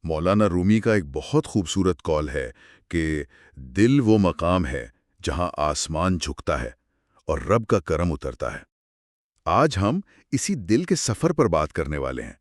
مولانا رومی کا ایک بہت خوبصورت قول ہے کہ دل وہ مقام ہے جہاں آسمان جھکتا ہے اور رب کا کرم اترتا ہے۔ آج ہم اسی دل کے سفر پر بات کرنے والے ہیں۔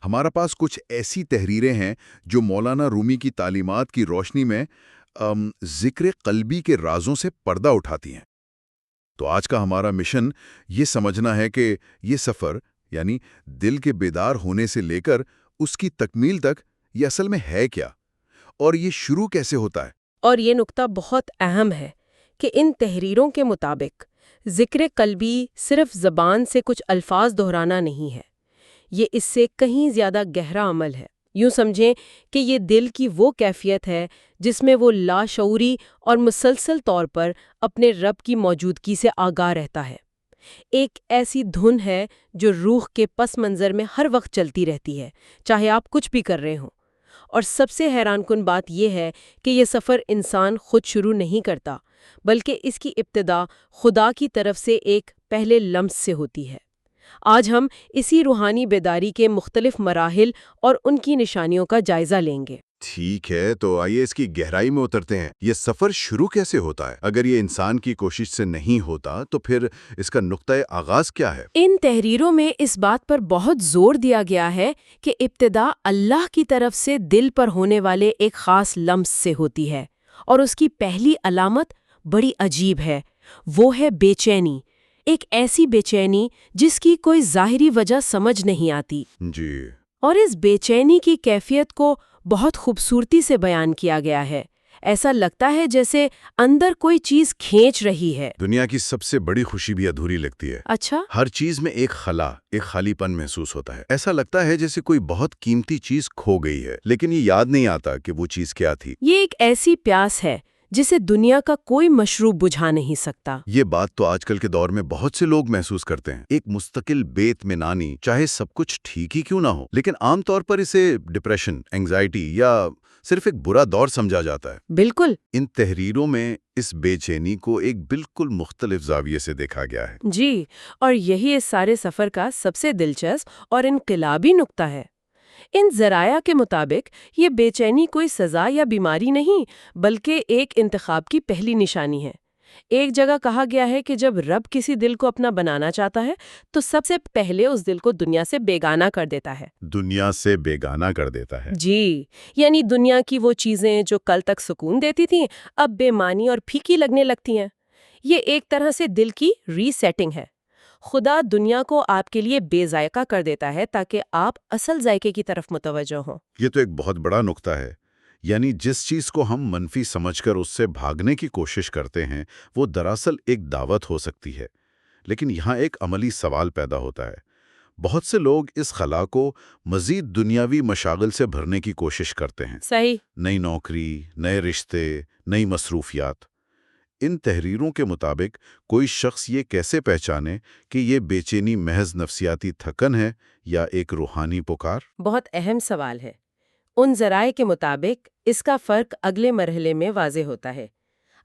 ہمارا پاس کچھ ایسی تحریریں ہیں جو مولانا رومی کی تعلیمات کی روشنی میں ذکر قلبی کے رازوں سے پردہ اٹھاتی ہیں۔ تو آج کا ہمارا مشن یہ سمجھنا ہے کہ یہ سفر یعنی دل کے بیدار ہونے سے لے کر اس کی تکمیل تک یہ اصل میں ہے کیا، اور یہ شروع کیسے ہوتا ہے۔ اور یہ نقطہ بہت اہم ہے کہ ان تحریروں کے مطابق ذکر قلبی صرف زبان سے کچھ الفاظ دہرانا نہیں ہے، یہ اس سے کہیں زیادہ گہرا عمل ہے۔ یوں سمجھیں کہ یہ دل کی وہ کیفیت ہے جس میں وہ لاشعوری اور مسلسل طور پر اپنے رب کی موجودگی سے آگاہ رہتا ہے۔ ایک ایسی دھن ہے جو روح کے پس منظر میں ہر وقت چلتی رہتی ہے، چاہے آپ کچھ بھی کر رہے ہوں۔ اور سب سے حیران کن بات یہ ہے کہ یہ سفر انسان خود شروع نہیں کرتا، بلکہ اس کی ابتدا خدا کی طرف سے ایک پہلے لمس سے ہوتی ہے۔ آج ہم اسی روحانی بیداری کے مختلف مراحل اور ان کی نشانیوں کا جائزہ لیں گے۔ ٹھیک ہے، تو آئیے اس کی گہرائی میں اترتے ہیں۔ یہ سفر شروع کیسے ہوتا ہے؟ اگر یہ انسان کی کوشش سے نہیں ہوتا تو پھر اس کا نقطۂ آغاز کیا ہے؟ ان تحریروں میں اس بات پر بہت زور دیا گیا ہے کہ ابتدا اللہ کی طرف سے دل پر ہونے والے ایک خاص لمس سے ہوتی ہے، اور اس کی پہلی علامت بڑی عجیب ہے۔ وہ ہے بے چینی، ایک ایسی بے چینی جس کی کوئی ظاہری وجہ سمجھ نہیں آتی۔ جی۔ اور اس بے چینی کی کیفیت کو بہت خوبصورتی سے بیان کیا گیا ہے۔ ایسا لگتا ہے جیسے اندر کوئی چیز کھینچ رہی ہے۔ دنیا کی سب سے بڑی خوشی بھی ادھوری لگتی ہے۔ اچھا؟ ہر چیز میں ایک خلا، ایک خالی پن محسوس ہوتا ہے۔ ایسا لگتا ہے جیسے کوئی بہت قیمتی چیز کھو گئی ہے، لیکن یہ یاد نہیں آتا کہ وہ چیز کیا تھی۔ یہ ایک ایسی پیاس ہے جسے دنیا کا کوئی مشروب بجھا نہیں سکتا۔ یہ بات تو آج کل کے دور میں بہت سے لوگ محسوس کرتے ہیں، ایک مستقل بے اطمینانی، چاہے سب کچھ ٹھیک ہی کیوں نہ ہو، لیکن عام طور پر اسے ڈپریشن، اینگزائٹی یا صرف ایک برا دور سمجھا جاتا ہے۔ بالکل۔ ان تحریروں میں اس بے چینی کو ایک بالکل مختلف زاویے سے دیکھا گیا ہے۔ جی، اور یہی اس سارے سفر کا سب سے دلچسپ اور انقلابی نقطہ ہے۔ ان ذرائع کے مطابق یہ بے چینی کوئی سزا یا بیماری نہیں، بلکہ ایک انتخاب کی پہلی نشانی ہے۔ ایک جگہ کہا گیا ہے کہ جب رب کسی دل کو اپنا بنانا چاہتا ہے تو سب سے پہلے اس دل کو دنیا سے بیگانہ کر دیتا ہے۔ دنیا سے بیگانہ کر دیتا ہے۔ جی، یعنی دنیا کی وہ چیزیں جو کل تک سکون دیتی تھیں اب بے معنی اور پھیکی لگنے لگتی ہیں۔ یہ ایک طرح سے دل کی ری سیٹنگ ہے۔ خدا دنیا کو آپ کے لیے بے ذائقہ کر دیتا ہے تاکہ آپ اصل ذائقے کی طرف متوجہ ہوں۔ یہ تو ایک بہت بڑا نقطہ ہے، یعنی جس چیز کو ہم منفی سمجھ کر اس سے بھاگنے کی کوشش کرتے ہیں وہ دراصل ایک دعوت ہو سکتی ہے۔ لیکن یہاں ایک عملی سوال پیدا ہوتا ہے۔ بہت سے لوگ اس خلا کو مزید دنیاوی مشاغل سے بھرنے کی کوشش کرتے ہیں۔ صحیح۔ نئی نوکری، نئے رشتے، نئی مصروفیات۔ ان تحریروں کے مطابق کوئی شخص یہ کیسے پہچانے کہ یہ بے چینی محض نفسیاتی تھکن ہے یا ایک روحانی پکار؟ بہت اہم سوال ہے۔ ان ذرائع کے مطابق اس کا فرق اگلے مرحلے میں واضح ہوتا ہے۔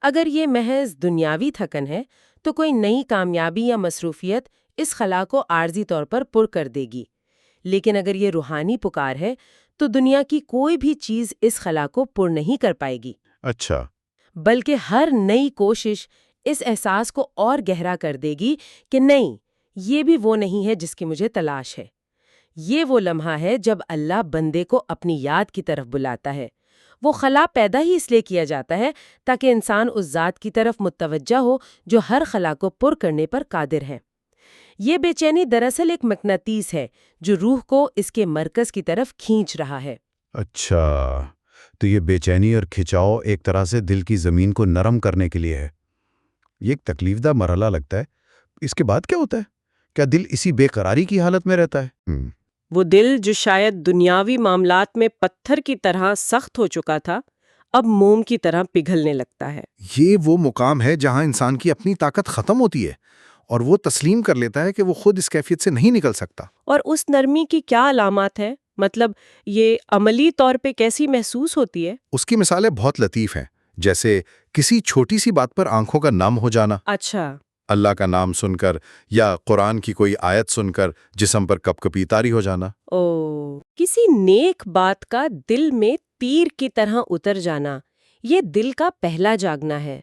اگر یہ محض دنیاوی تھکن ہے تو کوئی نئی کامیابی یا مصروفیت اس خلا کو عارضی طور پر پر کر دے گی، لیکن اگر یہ روحانی پکار ہے تو دنیا کی کوئی بھی چیز اس خلا کو پر نہیں کر پائے گی۔ اچھا۔ بلکہ ہر نئی کوشش اس احساس کو اور گہرا کر دے گی کہ نہیں، یہ بھی وہ نہیں ہے جس کی مجھے تلاش ہے۔ یہ وہ لمحہ ہے جب اللہ بندے کو اپنی یاد کی طرف بلاتا ہے۔ وہ خلا پیدا ہی اس لیے کیا جاتا ہے تاکہ انسان اس ذات کی طرف متوجہ ہو جو ہر خلا کو پر کرنے پر قادر ہے۔ یہ بے چینی دراصل ایک مقناطیس ہے جو روح کو اس کے مرکز کی طرف کھینچ رہا ہے۔ اچھا، تو یہ بے چینی اور کھچاؤ ایک طرح سے دل کی زمین کو نرم کرنے کے لیے ہے۔ یہ ایک تکلیف دہ مرحلہ لگتا ہے۔ اس کے بعد کیا ہوتا ہے؟ کیا دل اسی بے قراری کی حالت میں رہتا ہے؟ وہ دل جو شاید دنیاوی معاملات میں پتھر کی طرح سخت ہو چکا تھا، اب موم کی طرح پگھلنے لگتا ہے۔ یہ وہ مقام ہے جہاں انسان کی اپنی طاقت ختم ہوتی ہے اور وہ تسلیم کر لیتا ہے کہ وہ خود اس کیفیت سے نہیں نکل سکتا۔ اور اس نرمی کی کیا علامات ہیں؟ مطلب یہ عملی طور پہ کیسی محسوس ہوتی ہے؟ اس کی مثالیں بہت لطیف ہیں، جیسے کسی چھوٹی سی بات پر آنکھوں کا نم ہو جانا۔ اچھا۔ اللہ کا نام سن کر یا قرآن کی کوئی آیت سن کر جسم پر کپ کپی طاری ہو جانا۔ کسی نیک بات کا دل میں تیر کی طرح اتر جانا، یہ دل کا پہلا جاگنا ہے۔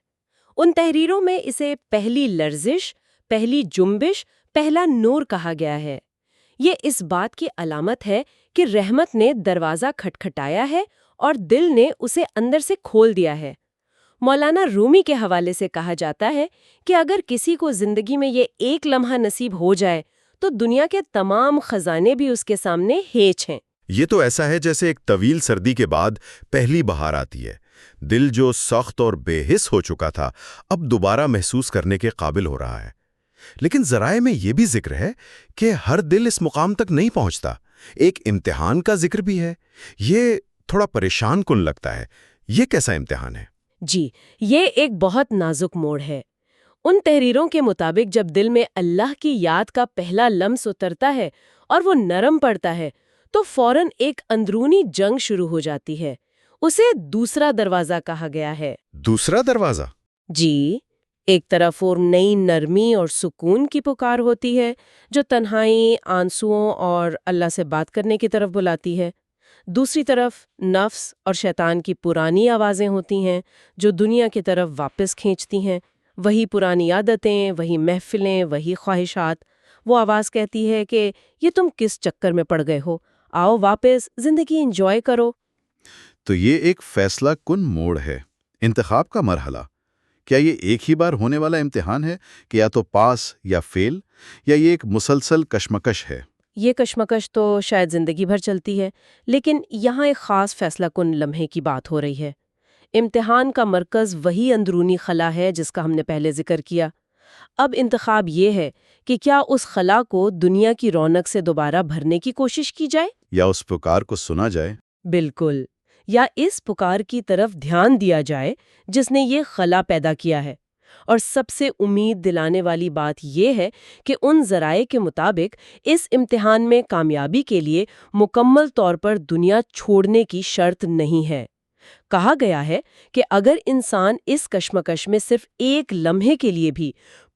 ان تحریروں میں اسے پہلی لرزش، پہلی جنبش، پہلا نور کہا گیا ہے۔ یہ اس بات کی علامت ہے کہ رحمت نے دروازہ کھٹکھٹایا ہے اور دل نے اسے اندر سے کھول دیا ہے۔ مولانا رومی کے حوالے سے کہا جاتا ہے کہ اگر کسی کو زندگی میں یہ ایک لمحہ نصیب ہو جائے تو دنیا کے تمام خزانے بھی اس کے سامنے ہیچ ہیں۔ یہ تو ایسا ہے جیسے ایک طویل سردی کے بعد پہلی بہار آتی ہے۔ دل جو سخت اور بے حس ہو چکا تھا اب دوبارہ محسوس کرنے کے قابل ہو رہا ہے۔ لیکن ذرائع میں یہ بھی ذکر ہے کہ ہر دل اس مقام تک نہیں پہنچتا۔ ایک امتحان کا ذکر بھی ہے۔ یہ تھوڑا پریشان کن لگتا ہے۔ یہ کیسا امتحان ہے؟ جی، یہ ایک بہت نازک موڑ ہے۔ ان تحریروں کے مطابق جب دل میں اللہ کی یاد کا پہلا لمس اترتا ہے اور وہ نرم پڑتا ہے تو فوراً ایک اندرونی جنگ شروع ہو جاتی ہے۔ اسے دوسرا دروازہ کہا گیا ہے۔ دوسرا دروازہ؟ جی، ایک طرف اور نئی نرمی اور سکون کی پکار ہوتی ہے جو تنہائی، آنسوؤں اور اللہ سے بات کرنے کی طرف بلاتی ہے۔ دوسری طرف نفس اور شیطان کی پرانی آوازیں ہوتی ہیں جو دنیا کی طرف واپس کھینچتی ہیں۔ وہی پرانی عادتیں، وہی محفلیں، وہی خواہشات۔ وہ آواز کہتی ہے کہ یہ تم کس چکر میں پڑ گئے ہو، آؤ واپس زندگی انجوائے کرو۔ تو یہ ایک فیصلہ کن موڑ ہے، انتخاب کا مرحلہ۔ کیا یہ ایک ہی بار ہونے والا امتحان ہے کہ یا تو پاس یا فیل، یا یہ ایک مسلسل کشمکش ہے؟ یہ کشمکش تو شاید زندگی بھر چلتی ہے، لیکن یہاں ایک خاص فیصلہ کن لمحے کی بات ہو رہی ہے۔ امتحان کا مرکز وہی اندرونی خلا ہے جس کا ہم نے پہلے ذکر کیا۔ اب انتخاب یہ ہے کہ کیا اس خلا کو دنیا کی رونق سے دوبارہ بھرنے کی کوشش کی جائے، یا اس پکار کو سنا جائے؟ بالکل، یا اس پکار کی طرف دھیان دیا جائے جس نے یہ خلا پیدا کیا ہے۔ اور سب سے امید دلانے والی بات یہ ہے کہ ان ذرائع کے مطابق اس امتحان میں کامیابی کے لیے مکمل طور پر دنیا چھوڑنے کی شرط نہیں ہے۔ کہا گیا ہے کہ اگر انسان اس کشمکش میں صرف ایک لمحے کے لیے بھی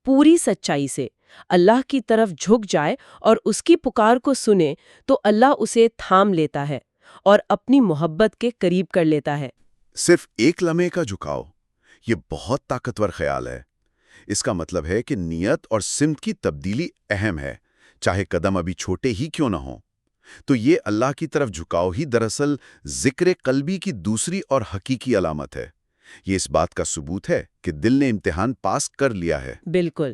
پوری سچائی سے اللہ کی طرف جھک جائے اور اس کی پکار کو سنے تو اللہ اسے تھام لیتا ہے اور اپنی محبت کے قریب کر لیتا ہے۔ صرف ایک لمحے کا جھکاؤ، یہ بہت طاقتور خیال ہے۔ اس کا مطلب ہے کہ نیت اور سمت کی تبدیلی اہم ہے، چاہے قدم ابھی چھوٹے ہی کیوں نہ ہوں۔ تو یہ اللہ کی طرف جھکاؤ ہی دراصل ذکر قلبی کی دوسری اور حقیقی علامت ہے۔ یہ اس بات کا ثبوت ہے کہ دل نے امتحان پاس کر لیا ہے۔ بالکل،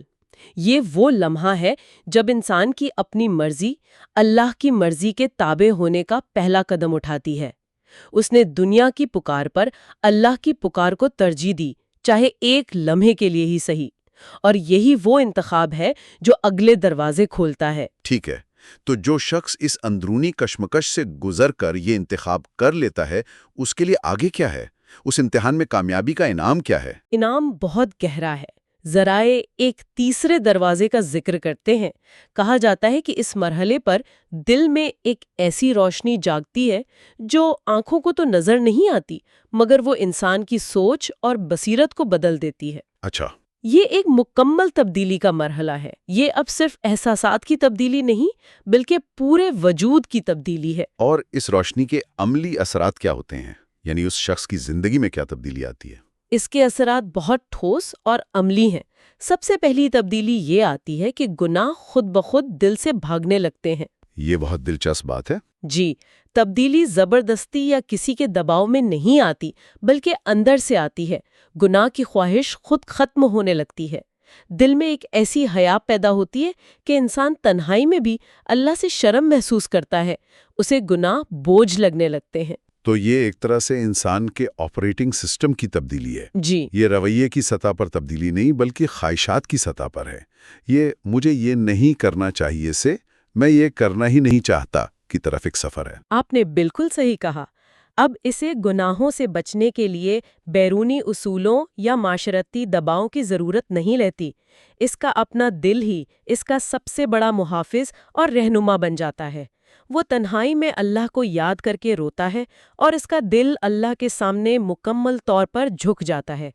یہ وہ لمحہ ہے جب انسان کی اپنی مرضی اللہ کی مرضی کے تابع ہونے کا پہلا قدم اٹھاتی ہے۔ اس نے دنیا کی پکار پر اللہ کی پکار کو ترجیح دی، چاہے ایک لمحے کے لیے ہی صحیح۔ اور یہی وہ انتخاب ہے جو اگلے دروازے کھولتا ہے۔ ٹھیک ہے، تو جو شخص اس اندرونی کشمکش سے گزر کر یہ انتخاب کر لیتا ہے، اس کے لیے آگے کیا ہے؟ اس امتحان میں کامیابی کا انعام کیا ہے؟ انعام بہت گہرا ہے۔ ذرائع ایک تیسرے دروازے کا ذکر کرتے ہیں۔ کہا جاتا ہے کہ اس مرحلے پر دل میں ایک ایسی روشنی جاگتی ہے جو آنکھوں کو تو نظر نہیں آتی، مگر وہ انسان کی سوچ اور بصیرت کو بدل دیتی ہے۔ اچھا، یہ ایک مکمل تبدیلی کا مرحلہ ہے۔ یہ اب صرف احساسات کی تبدیلی نہیں بلکہ پورے وجود کی تبدیلی ہے۔ اور اس روشنی کے عملی اثرات کیا ہوتے ہیں؟ یعنی اس شخص کی زندگی میں کیا تبدیلی آتی ہے؟ اس کے اثرات بہت ٹھوس اور عملی ہیں۔ سب سے پہلی تبدیلی یہ آتی ہے کہ گناہ خود بخود دل سے بھاگنے لگتے ہیں۔ یہ بہت دلچسپ بات ہے۔ جی، تبدیلی زبردستی یا کسی کے دباؤ میں نہیں آتی بلکہ اندر سے آتی ہے۔ گناہ کی خواہش خود ختم ہونے لگتی ہے۔ دل میں ایک ایسی حیا پیدا ہوتی ہے کہ انسان تنہائی میں بھی اللہ سے شرم محسوس کرتا ہے۔ اسے گناہ بوجھ لگنے لگتے ہیں۔ تو یہ ایک طرح سے انسان کے آپریٹنگ سسٹم کی تبدیلی ہے۔ جی، یہ رویے کی سطح پر تبدیلی نہیں بلکہ خواہشات کی سطح پر ہے۔ یہ مجھے یہ نہیں کرنا چاہیے سے میں یہ کرنا ہی نہیں چاہتا کی طرف ایک سفر ہے۔ آپ نے بالکل صحیح کہا۔ اب اسے گناہوں سے بچنے کے لیے بیرونی اصولوں یا معاشرتی دباؤں کی ضرورت نہیں رہتی۔ اس کا اپنا دل ہی اس کا سب سے بڑا محافظ اور رہنما بن جاتا ہے۔ وہ تنہائی میں اللہ کو یاد کر کے روتا ہے اور اس کا دل اللہ کے سامنے مکمل طور پر جھک جاتا ہے۔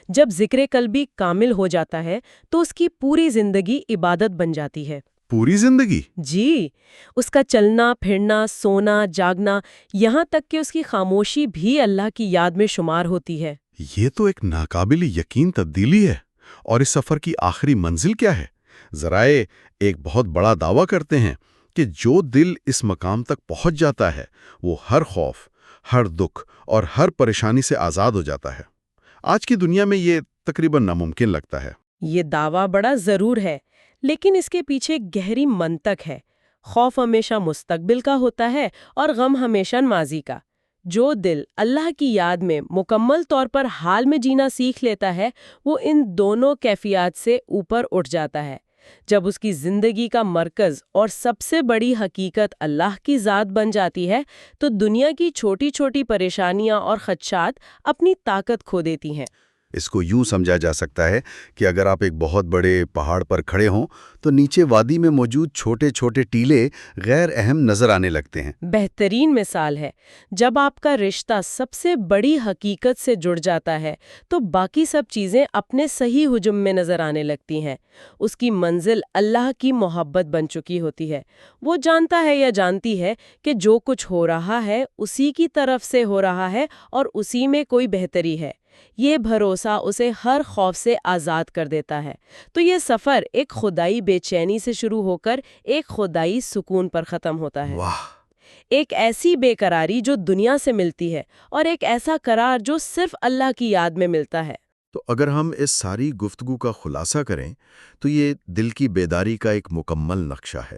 جب ذکر قلبی کامل ہو جاتا ہے تو اس کی پوری زندگی عبادت بن جاتی ہے۔ پوری زندگی؟ جی، اس کا چلنا پھرنا، سونا جاگنا، یہاں تک کہ اس کی خاموشی بھی اللہ کی یاد میں شمار ہوتی ہے۔ یہ تو ایک ناقابل یقین تبدیلی ہے۔ اور اس سفر کی آخری منزل کیا ہے؟ ذرائع ایک بہت بڑا دعویٰ کرتے ہیں کہ جو دل اس مقام تک پہنچ جاتا ہے وہ ہر خوف، ہر دکھ اور ہر پریشانی سے آزاد ہو جاتا ہے۔ آج کی دنیا میں یہ تقریباً ناممکن لگتا ہے۔ یہ دعویٰ بڑا ضرور ہے، لیکن اس کے پیچھے گہری منطق ہے۔ خوف ہمیشہ مستقبل کا ہوتا ہے اور غم ہمیشہ ماضی کا۔ جو دل اللہ کی یاد میں مکمل طور پر حال میں جینا سیکھ لیتا ہے، وہ ان دونوں کیفیات سے اوپر اٹھ جاتا ہے۔ جب اس کی زندگی کا مرکز اور سب سے بڑی حقیقت اللہ کی ذات بن جاتی ہے، تو دنیا کی چھوٹی چھوٹی پریشانیاں اور خدشات اپنی طاقت کھو دیتی ہیں۔ اس کو یوں سمجھا جا سکتا ہے کہ اگر آپ ایک بہت بڑے پہاڑ پر کھڑے ہوں تو نیچے وادی میں موجود چھوٹے چھوٹے ٹیلے غیر اہم نظر آنے لگتے ہیں۔ بہترین مثال ہے۔ جب آپ کا رشتہ سب سے بڑی حقیقت سے جڑ جاتا ہے تو باقی سب چیزیں اپنے صحیح حجم میں نظر آنے لگتی ہیں۔ اس کی منزل اللہ کی محبت بن چکی ہوتی ہے۔ وہ جانتا ہے یا جانتی ہے کہ جو کچھ ہو رہا ہے اسی کی طرف سے ہو رہا ہے اور اسی میں کوئی بہتری ہے۔ یہ بھروسہ اسے ہر خوف سے آزاد کر دیتا ہے۔ تو یہ سفر ایک خدائی بے چینی سے شروع ہو کر ایک خدائی سکون پر ختم ہوتا ہے۔ واہ! ایک ایسی بے قراری جو دنیا سے ملتی ہے اور ایک ایسا قرار جو صرف اللہ کی یاد میں ملتا ہے۔ تو اگر ہم اس ساری گفتگو کا خلاصہ کریں تو یہ دل کی بیداری کا ایک مکمل نقشہ ہے۔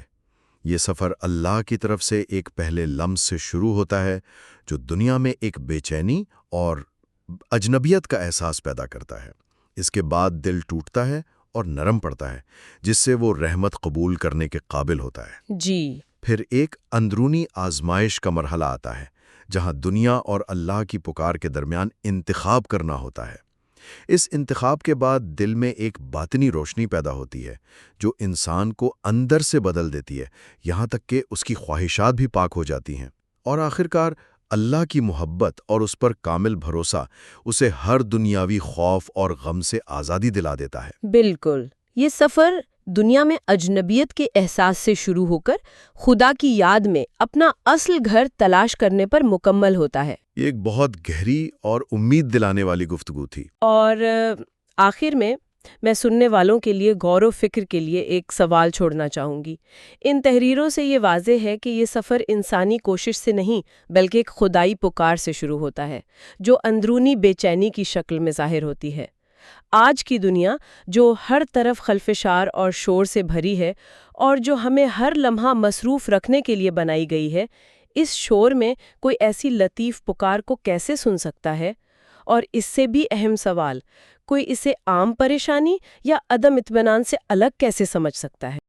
یہ سفر اللہ کی طرف سے ایک پہلے لمس سے شروع ہوتا ہے جو دنیا میں ایک بے چینی اور اجنبیت کا احساس پیدا کرتا ہے۔ اس کے بعد دل ٹوٹتا ہے اور نرم پڑتا ہے، جس سے وہ رحمت قبول کرنے کے قابل ہوتا ہے۔ جی۔ پھر ایک اندرونی آزمائش کا مرحلہ آتا ہے، جہاں دنیا اور اللہ کی پکار کے درمیان انتخاب کرنا ہوتا ہے۔ اس انتخاب کے بعد دل میں ایک باطنی روشنی پیدا ہوتی ہے، جو انسان کو اندر سے بدل دیتی ہے، یہاں تک کہ اس کی خواہشات بھی پاک ہو جاتی ہیں۔ اور آخرکار اللہ کی محبت اور اس پر کامل بھروسہ اسے ہر دنیاوی خوف اور غم سے آزادی دلا دیتا ہے۔ بالکل، یہ سفر دنیا میں اجنبیت کے احساس سے شروع ہو کر خدا کی یاد میں اپنا اصل گھر تلاش کرنے پر مکمل ہوتا ہے۔ یہ ایک بہت گہری اور امید دلانے والی گفتگو تھی۔ اور آخر میں سننے والوں کے لیے غور و فکر کے لیے ایک سوال چھوڑنا چاہوں گی۔ ان تحریروں سے یہ واضح ہے کہ یہ سفر انسانی کوشش سے نہیں بلکہ ایک خدائی پکار سے شروع ہوتا ہے، جو اندرونی بے چینی کی شکل میں ظاہر ہوتی ہے۔ آج کی دنیا جو ہر طرف خلفشار اور شور سے بھری ہے اور جو ہمیں ہر لمحہ مصروف رکھنے کے لیے بنائی گئی ہے، اس شور میں کوئی ایسی لطیف پکار کو کیسے سن سکتا ہے؟ اور اس سے بھی اہم سوال، کوئی اسے عام پریشانی یا عدم اطمینان سے الگ کیسے سمجھ سکتا ہے؟